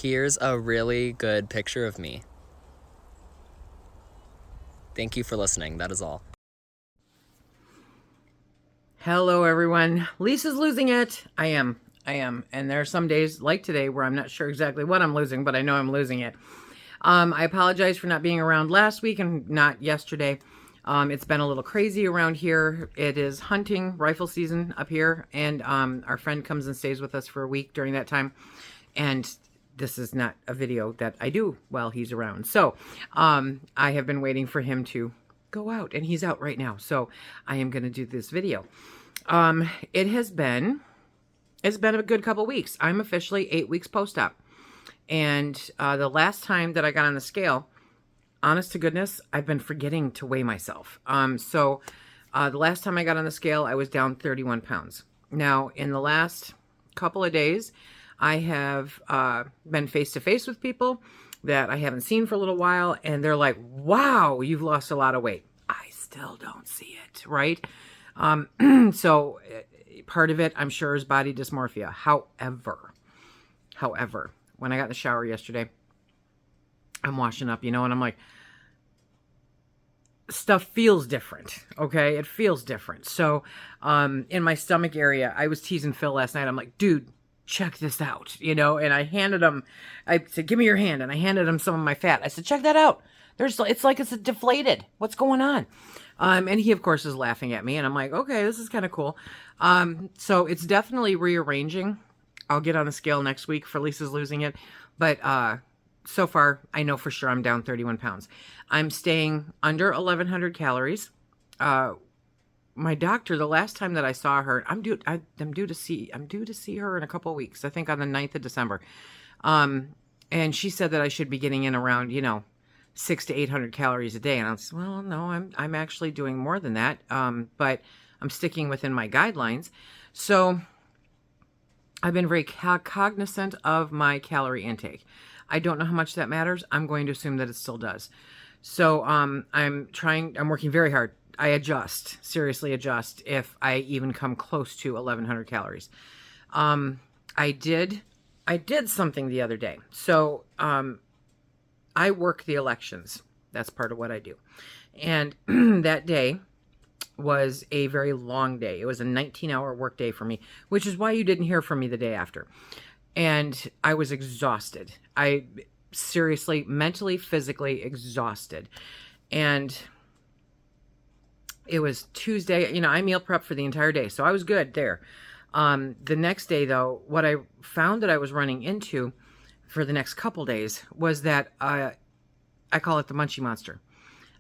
Here's a really good picture of me. Thank you for listening. That is all. Hello, everyone. Lisa's losing it. I am. And there are some days like today where I'm not sure exactly what I'm losing, but I know I'm losing it. I apologize for not being around last week and not yesterday. It's been a little crazy around here. It is hunting rifle season up here, and our friend comes and stays with us for a week during that time. And this is not a video that I do while he's around. So I have been waiting for him to go out, and he's out right now. So I am going to do this video. It's been a good couple weeks. I'm officially 8 weeks post-op. And the last time that I got on the scale, honest to goodness, I've been forgetting to weigh myself. So the last time I got on the scale, I was down 31 pounds. Now, in the last couple of days, I have been face-to-face with people that I haven't seen for a little while, and they're like, wow, you've lost a lot of weight. I still don't see it, right? So part of it, I'm sure, is body dysmorphia. However, when I got in the shower yesterday, I'm washing up, and I'm like, stuff feels different, okay? It feels different. So in my stomach area, I was teasing Phil last night. I'm like, dude, check this out, and I handed him, I said, give me your hand, and I handed him some of my fat. I said, check that out. It's like it's deflated. What's going on? And he, of course, is laughing at me, and I'm like, okay, this is kind of cool. So it's definitely rearranging. I'll get on the scale next week for Lisa's losing it, but so far, I know for sure I'm down 31 pounds. I'm staying under 1,100 calories. My doctor, the last time that I saw her, I'm due to see her in a couple of weeks. I think on the 9th of December. And she said that I should be getting in around, 600 to 800 calories a day. And I was, well, no, I'm actually doing more than that. But I'm sticking within my guidelines. So I've been very cognizant of my calorie intake. I don't know how much that matters. I'm going to assume that it still does. So I'm working very hard. I seriously adjust if I even come close to 1,100 calories. I did something the other day. So I work the elections. That's part of what I do. And that day was a very long day. It was a 19-hour work day for me, which is why you didn't hear from me the day after. And I was exhausted. I seriously, mentally, physically exhausted. And it was Tuesday. I meal prepped for the entire day, so I was good there. The next day, though, what I found that I was running into for the next couple days was that I call it the munchie monster.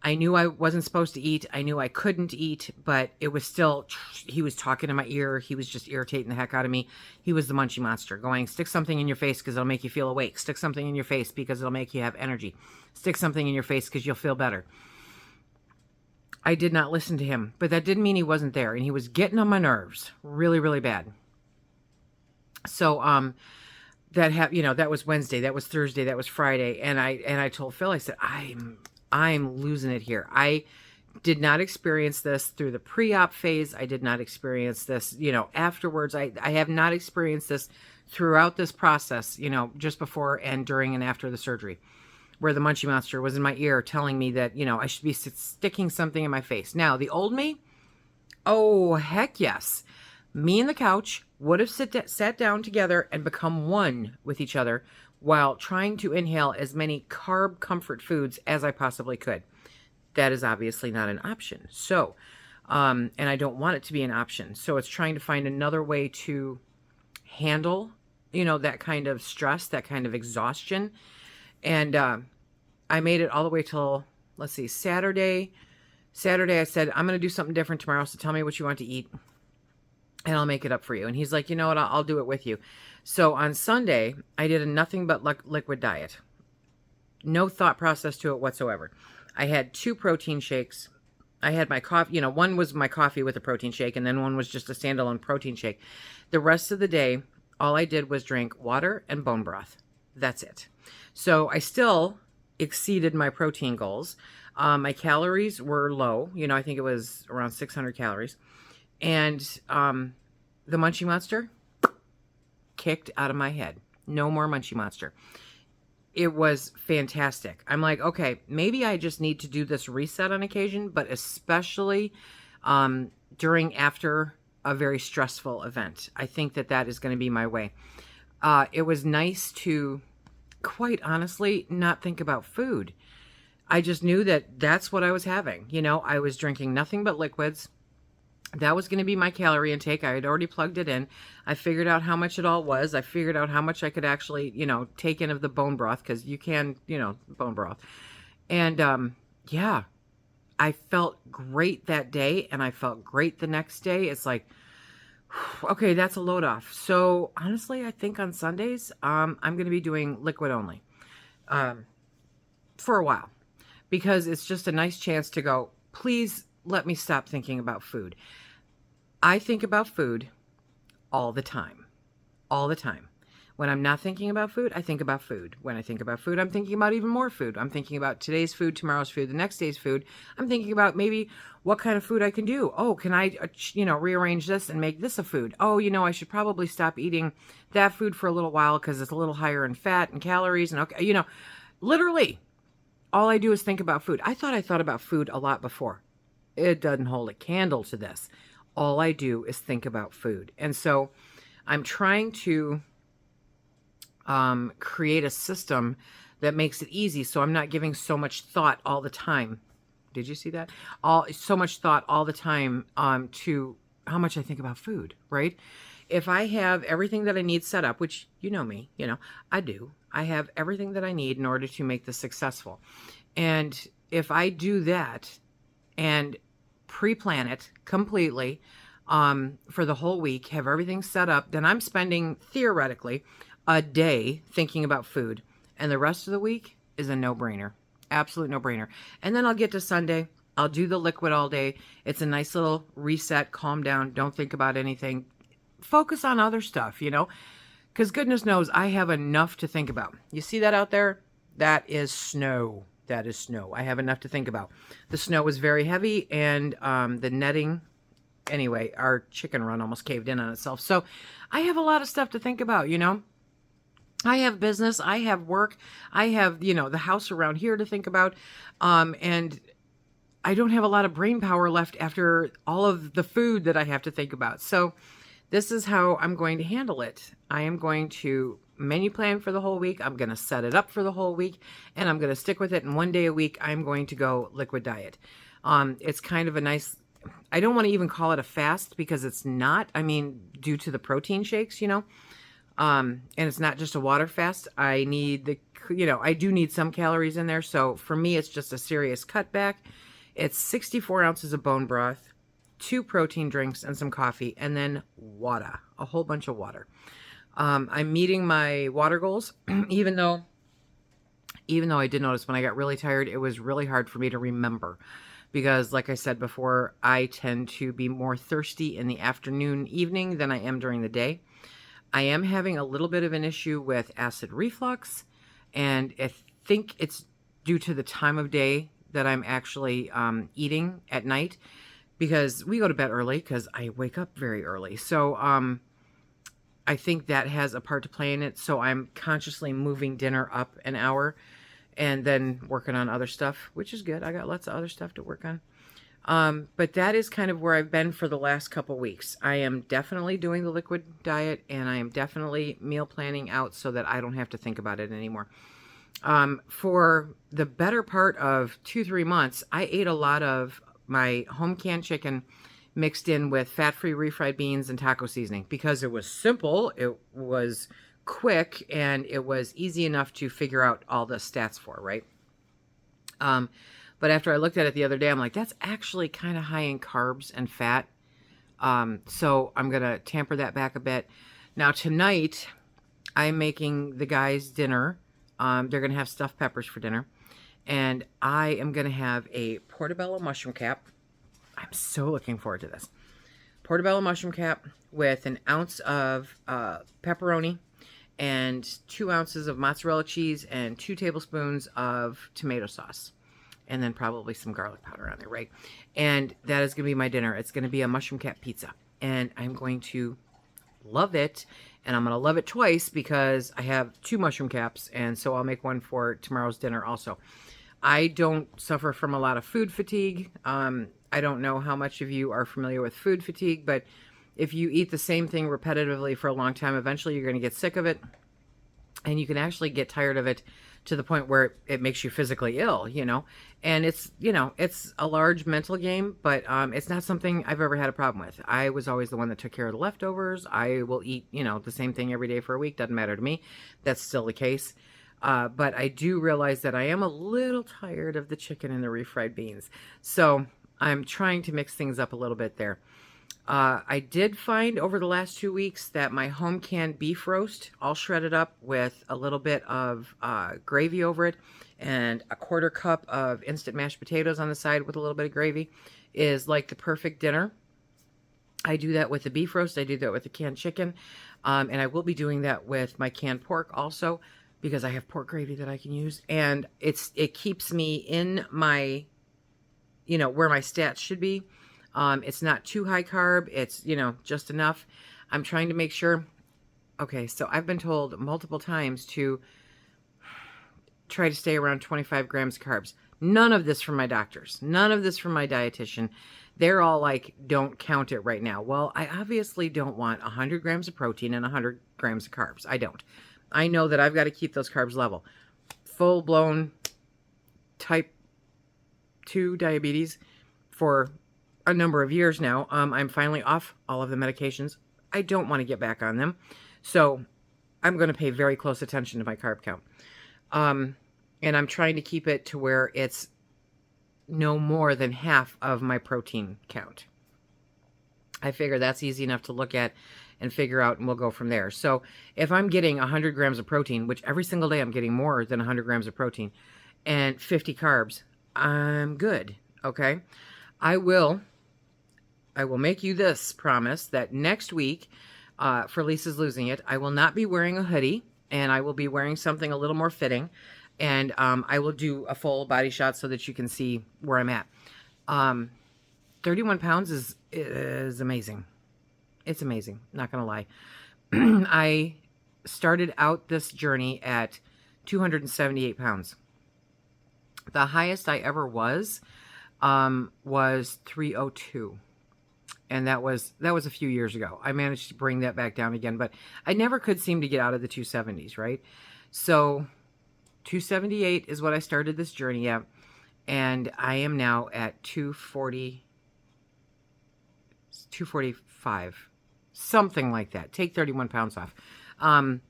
I knew I wasn't supposed to eat. I knew I couldn't eat, but it was still, he was talking in my ear. He was just irritating the heck out of me. He was the munchie monster going, stick something in your face because it'll make you feel awake. Stick something in your face because it'll make you have energy. Stick something in your face because you'll feel better. I did not listen to him, but that didn't mean he wasn't there, and he was getting on my nerves really, really bad. So, that was Wednesday, that was Thursday, that was Friday, and I told Phil, I said, I'm losing it here. I did not experience this through the pre-op phase. I did not experience this, afterwards. I have not experienced this throughout this process, just before and during and after the surgery, where the munchie monster was in my ear telling me that, I should be sticking something in my face. Now, the old me, oh, heck yes. Me and the couch would have sat down together and become one with each other while trying to inhale as many carb comfort foods as I possibly could. That is obviously not an option. So, and I don't want it to be an option. So it's trying to find another way to handle, that kind of stress, that kind of exhaustion. And I made it all the way till, let's see, Saturday. I said, I'm going to do something different tomorrow, so tell me what you want to eat, and I'll make it up for you. And he's like, you know what, I'll do it with you. So on Sunday, I did a nothing but liquid diet. No thought process to it whatsoever. I had 2 protein shakes. I had my coffee, one was my coffee with a protein shake, and then one was just a standalone protein shake. The rest of the day, all I did was drink water and bone broth. That's it. So I still exceeded my protein goals. My calories were low. I think it was around 600 calories. And the munchie monster kicked out of my head. No more Munchie Monster. It was fantastic. I'm like, okay, maybe I just need to do this reset on occasion, but especially during after a very stressful event. I think that that is going to be my way. It was nice to, quite honestly, not think about food. I just knew that that's what I was having. You know, I was drinking nothing but liquids. That was going to be my calorie intake. I had already plugged it in. I figured out how much it all was. I figured out how much I could actually, take in of the bone broth, because you can, bone broth. And yeah, I felt great that day, and I felt great the next day. It's like, okay, that's a load off. So honestly, I think on Sundays, I'm going to be doing liquid only for a while, because it's just a nice chance to go, please let me stop thinking about food. I think about food all the time. All the time. When I'm not thinking about food, I think about food. When I think about food, I'm thinking about even more food. I'm thinking about today's food, tomorrow's food, the next day's food. I'm thinking about maybe what kind of food I can do. Oh, can I, rearrange this and make this a food? Oh, I should probably stop eating that food for a little while because it's a little higher in fat and calories. And okay, literally, all I do is think about food. I thought about food a lot before. It doesn't hold a candle to this. All I do is think about food. And so I'm trying to create a system that makes it easy, so I'm not giving so much thought all the time. Did you see that? So much thought all the time to how much I think about food, right? If I have everything that I need set up, which you know me, I do. I have everything that I need in order to make this successful. And if I do that and pre-plan it completely for the whole week, have everything set up, then I'm spending theoretically a day thinking about food, and the rest of the week is a no-brainer. Absolute no-brainer. And then I'll get to Sunday, I'll do the liquid all day. It's a nice little reset, calm down, don't think about anything, focus on other stuff, because goodness knows I have enough to think about. You see that out there? That is snow. That is snow. I have enough to think about. The snow was very heavy, and the netting, anyway, our chicken run almost caved in on itself. So I have a lot of stuff to think about, I have business, I have work, I have, the house around here to think about. And I don't have a lot of brain power left after all of the food that I have to think about. So this is how I'm going to handle it. I am going to menu plan for the whole week. I'm going to set it up for the whole week, and I'm going to stick with it. And one day a week, I'm going to go liquid diet. It's kind of a nice, I don't want to even call it a fast, because it's not. I mean, due to the protein shakes, and it's not just a water fast. I need I do need some calories in there. So for me, it's just a serious cutback. It's 64 ounces of bone broth, 2 protein drinks, and some coffee, and then water, a whole bunch of water. I'm meeting my water goals, even though I did notice when I got really tired, it was really hard for me to remember, because like I said before, I tend to be more thirsty in the afternoon, evening than I am during the day. I am having a little bit of an issue with acid reflux, and I think it's due to the time of day that I'm actually eating at night, because we go to bed early because I wake up very early. So I think that has a part to play in it. So I'm consciously moving dinner up an hour and then working on other stuff, which is good. I got lots of other stuff to work on. But that is kind of where I've been for the last couple weeks. I am definitely doing the liquid diet, and I am definitely meal planning out so that I don't have to think about it anymore. For the better part of 2-3 months, I ate a lot of my home canned chicken mixed in with fat-free refried beans and taco seasoning, because it was simple, it was quick, and it was easy enough to figure out all the stats for, right? But after I looked at it the other day, I'm like, that's actually kind of high in carbs and fat. So I'm going to tamper that back a bit. Now tonight, I'm making the guys dinner. They're going to have stuffed peppers for dinner. And I am going to have a portobello mushroom cap. I'm so looking forward to this. Portobello mushroom cap with an ounce of pepperoni and 2 ounces of mozzarella cheese and 2 tablespoons of tomato sauce. And then probably some garlic powder on there, right? And that is going to be my dinner. It's going to be a mushroom cap pizza. And I'm going to love it. And I'm going to love it twice because I have 2 mushroom caps, and so I'll make one for tomorrow's dinner also. I don't suffer from a lot of food fatigue. I don't know how much of you are familiar with food fatigue, but if you eat the same thing repetitively for a long time, eventually you're going to get sick of it, and you can actually get tired of it to the point where it makes you physically ill, and it's a large mental game, but it's not something I've ever had a problem with. I was always the one that took care of the leftovers. I will eat, the same thing every day for a week. Doesn't matter to me. That's still the case. But I do realize that I am a little tired of the chicken and the refried beans. So I'm trying to mix things up a little bit there. I did find over the last 2 weeks that my home canned beef roast, all shredded up with a little bit of gravy over it and a 1/4 cup of instant mashed potatoes on the side with a little bit of gravy, is like the perfect dinner. I do that with the beef roast. I do that with the canned chicken. And I will be doing that with my canned pork also, because I have pork gravy that I can use. And it keeps me in my, where my stats should be. It's not too high carb. It's, just enough. I'm trying to make sure. Okay, so I've been told multiple times to try to stay around 25 grams of carbs. None of this from my doctors. None of this from my dietitian. They're all like, don't count it right now. Well, I obviously don't want 100 grams of protein and 100 grams of carbs. I don't. I know that I've got to keep those carbs level. Full-blown type 2 diabetes for a number of years now. I'm finally off all of the medications. I don't want to get back on them. So I'm going to pay very close attention to my carb count. And I'm trying to keep it to where it's no more than half of my protein count. I figure that's easy enough to look at and figure out, and we'll go from there. So if I'm getting 100 grams of protein, which every single day I'm getting more than 100 grams of protein, and 50 carbs, I'm good, okay? I will make you this promise that next week, for Lisa's Losing It, I will not be wearing a hoodie, and I will be wearing something a little more fitting, and I will do a full body shot so that you can see where I'm at. 31 pounds is amazing. It's amazing, not gonna lie. I started out this journey at 278 pounds. The highest I ever was 302. And that was a few years ago. I managed to bring that back down again, but I never could seem to get out of the 270s, right? So 278 is what I started this journey at, and I am now at 245, something like that. Take 31 pounds off. And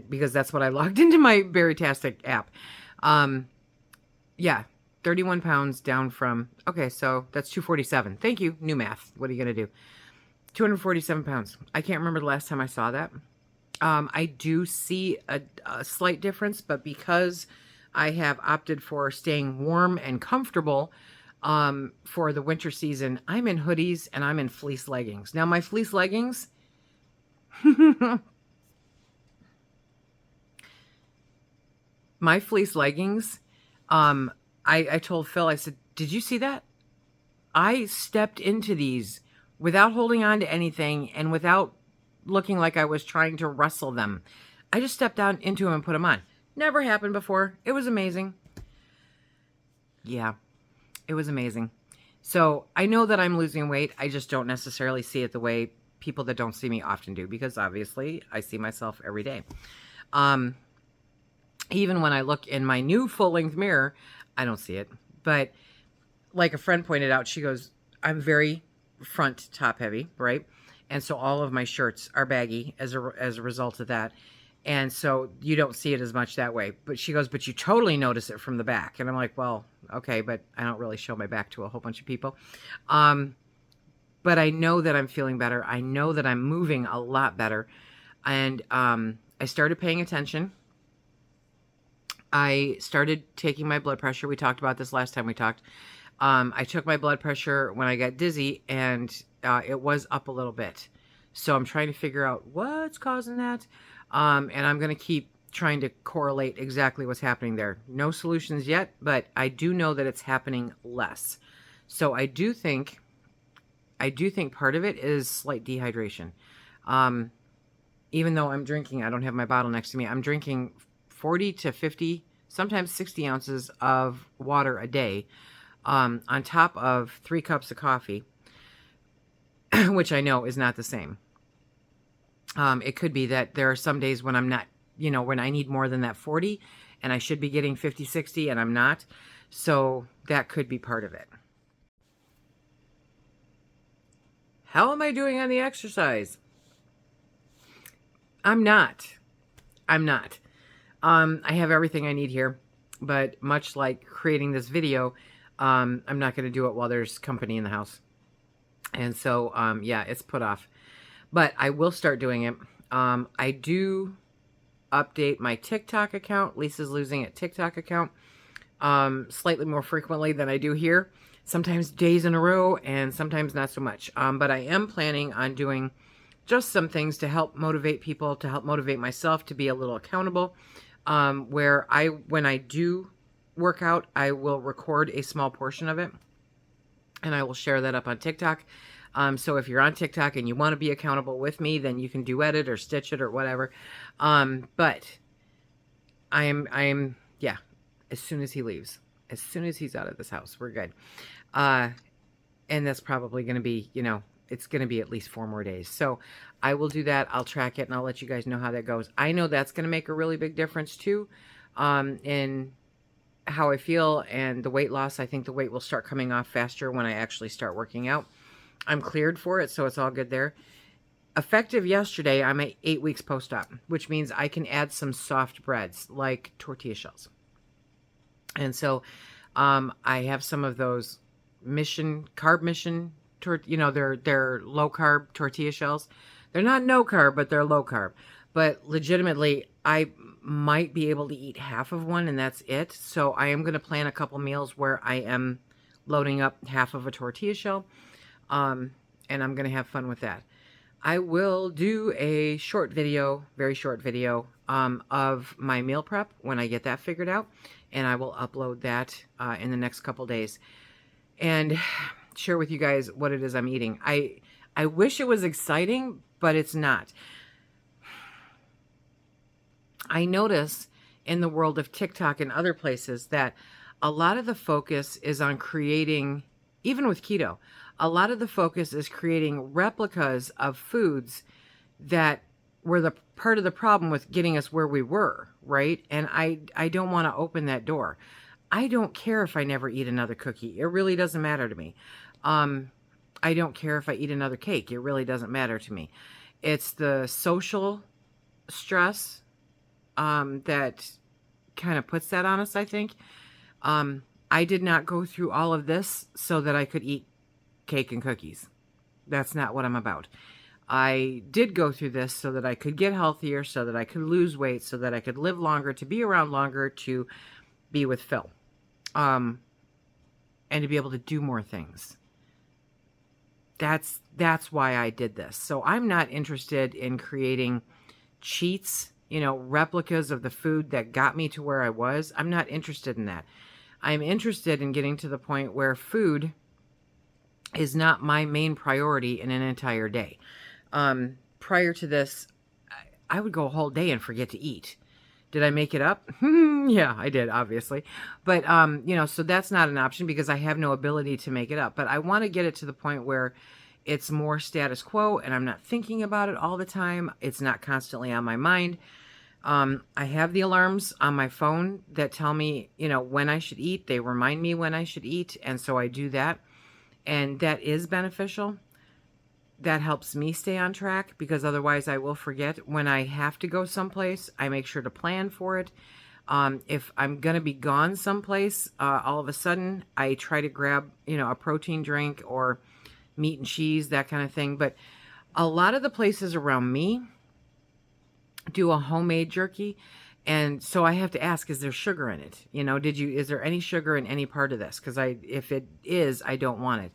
because that's what I logged into my Berrytastic app. Yeah, 31 pounds down from, okay, so that's 247. Thank you. New math. What are you going to do? 247 pounds. I can't remember the last time I saw that. I do see a slight difference, but because I have opted for staying warm and comfortable for the winter season, I'm in hoodies and I'm in fleece leggings. Now, my fleece leggings, I told Phil, I said, did you see that? I stepped into these without holding on to anything and without looking like I was trying to wrestle them. I just stepped down into them and put them on. Never happened before. It was amazing. Yeah, it was amazing. So I know that I'm losing weight. I just don't necessarily see it the way people that don't see me often do, because obviously I see myself every day. Even when I look in my new full-length mirror, I don't see it. But like a friend pointed out, she goes, I'm very front top heavy, right? And so all of my shirts are baggy as a result of that. And so you don't see it as much that way. But she goes, but you totally notice it from the back. And I'm like, well, okay, but I don't really show my back to a whole bunch of people. But I know that I'm feeling better. I know that I'm moving a lot better. And I started paying attention. I started taking my blood pressure. We talked about this last time we talked. I took my blood pressure when I got dizzy, and it was up a little bit. So I'm trying to figure out what's causing that. And I'm going to keep trying to correlate exactly what's happening there. No solutions yet, but I do know that it's happening less. So I do think part of it is slight dehydration. even though I'm drinking, I don't have my bottle next to me, I'm drinking 40 to 50, sometimes 60 ounces of water a day, on top of 3 cups of coffee, which I know is not the same. It could be that there are some days when I'm not, when I need more than that 40 and I should be getting 50, 60 and I'm not. So that could be part of it. How am I doing on the exercise? I'm not. I'm not. I have everything I need here, but much like creating this video, I'm not going to do it while there's company in the house. And so, yeah, it's put off. But I will start doing it. I do update my TikTok account, Lisa's Losing It TikTok account, slightly more frequently than I do here. Sometimes days in a row and sometimes not so much. But I am planning on doing just some things to help motivate people, to help motivate myself, to be a little accountable. Where when I do work out, I will record a small portion of it and I will share that up on TikTok. So if you're on TikTok and you want to be accountable with me, then you can duet it or stitch it or whatever. But yeah, as soon as he leaves, as soon as he's out of this house, we're good. And that's probably going to be, it's going to be at least 4 more days. So I will do that. I'll track it and I'll let you guys know how that goes. I know that's going to make a really big difference too, in how I feel and the weight loss. I think the weight will start coming off faster when I actually start working out. I'm cleared for it, so it's all good there. Effective yesterday, I'm at 8 weeks post-op, which means I can add some soft breads like tortilla shells. And so I have some of those Carb Mission, they're low-carb tortilla shells. They're not no-carb, but they're low-carb. But legitimately, I might be able to eat half of one, and that's it. So I am going to plan a couple meals where I am loading up half of a tortilla shell. And I'm going to have fun with that. I will do a short video, very short video, of my meal prep when I get that figured out. And I will upload that in the next couple days and share with you guys what it is I'm eating. I wish it was exciting, but it's not. I notice in the world of TikTok and other places that a lot of the focus is on creating, even with keto, a lot of the focus is creating replicas of foods that were the part of the problem with getting us where we were, right? And I don't want to open that door. I don't care if I never eat another cookie. It really doesn't matter to me. I don't care if I eat another cake. It really doesn't matter to me. It's the social stress that kind of puts that on us, I think. I did not go through all of this so that I could eat cake and cookies. That's not what I'm about. I did go through this so that I could get healthier, so that I could lose weight, so that I could live longer, to be around longer, to be with Phil, and to be able to do more things. That's why I did this. So I'm not interested in creating cheats, replicas of the food that got me to where I was. I'm not interested in that. I'm interested in getting to the point where food is not my main priority in an entire day. Prior to this, I would go a whole day and forget to eat. Did I make it up? Yeah, I did, obviously. But, so that's not an option because I have no ability to make it up. But I want to get it to the point where it's more status quo and I'm not thinking about it all the time. It's not constantly on my mind. I have the alarms on my phone that tell me, when I should eat. They remind me when I should eat. And so I do that. And that is beneficial. That helps me stay on track because otherwise I will forget. When I have to go someplace, I make sure to plan for it. If I'm going to be gone someplace, all of a sudden I try to grab, a protein drink or meat and cheese, that kind of thing. But a lot of the places around me do a homemade jerky. And so I have to ask, is there sugar in it? Is there any sugar in any part of this? Because if it is, I don't want it.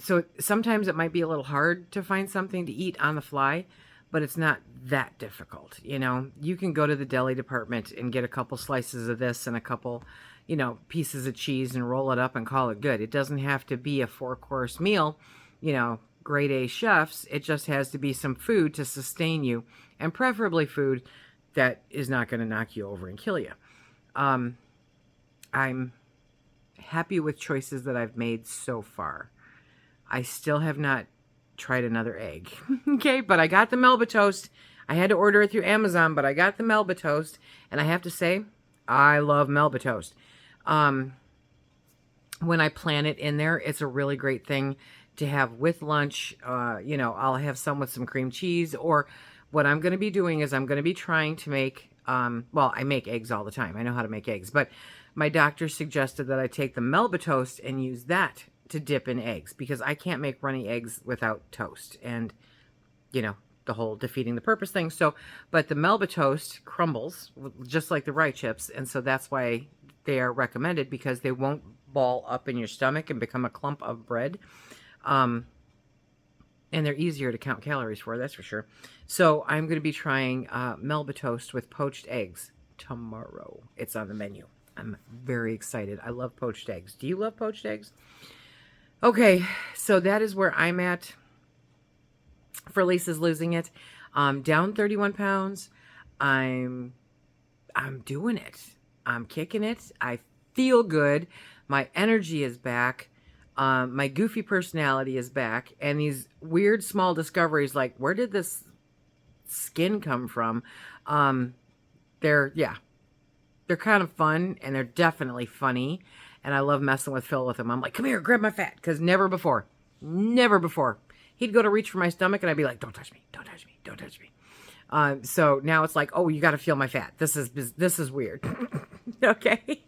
So sometimes it might be a little hard to find something to eat on the fly, but it's not that difficult. You can go to the deli department and get a couple slices of this and a couple, pieces of cheese and roll it up and call it good. It doesn't have to be a 4-course meal, grade A chefs. It just has to be some food to sustain you, and preferably food that is not going to knock you over and kill you. I'm happy with choices that I've made so far. I still have not tried another egg. Okay, but I got the Melba toast. I had to order it through Amazon, but I got the Melba toast, and I have to say, I love Melba toast. When I plan it in there, it's a really great thing to have with lunch. I'll have some with some cream cheese, or what I'm going to be doing is I'm going to be trying to make, I make eggs all the time. I know how to make eggs, but my doctor suggested that I take the Melba toast and use that to dip in eggs, because I can't make runny eggs without toast, and the whole defeating the purpose thing. So, but the Melba toast crumbles just like the rye chips, and so that's why they are recommended, because they won't ball up in your stomach and become a clump of bread. And they're easier to count calories for, that's for sure. So I'm going to be trying Melba toast with poached eggs tomorrow. It's on the menu. I'm very excited. I love poached eggs. Do you love poached eggs? Okay, so that is where I'm at for Lisa's losing it. Down 31 pounds. I'm doing it. I'm kicking it. I feel good. My energy is back. My goofy personality is back. And these weird small discoveries, like, where did this skin come from? They're kind of fun, and they're definitely funny. And I love messing with Phil with them. I'm like, come here, grab my fat. Because never before, he'd go to reach for my stomach, and I'd be like, don't touch me, don't touch me, don't touch me. So now it's like, oh, you got to feel my fat. This is weird. Okay.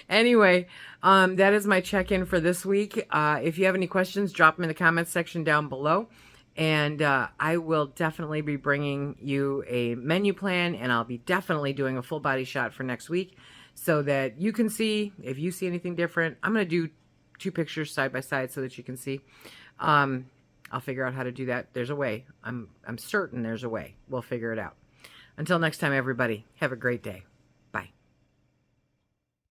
Anyway, that is my check-in for this week. If you have any questions, drop them in the comments section down below. And I will definitely be bringing you a menu plan, and I'll be definitely doing a full body shot for next week, so that you can see if you see anything different. I'm going to do 2 pictures side by side so that you can see. I'll figure out how to do that. There's a way. I'm certain there's a way. We'll figure it out. Until next time, everybody, have a great day.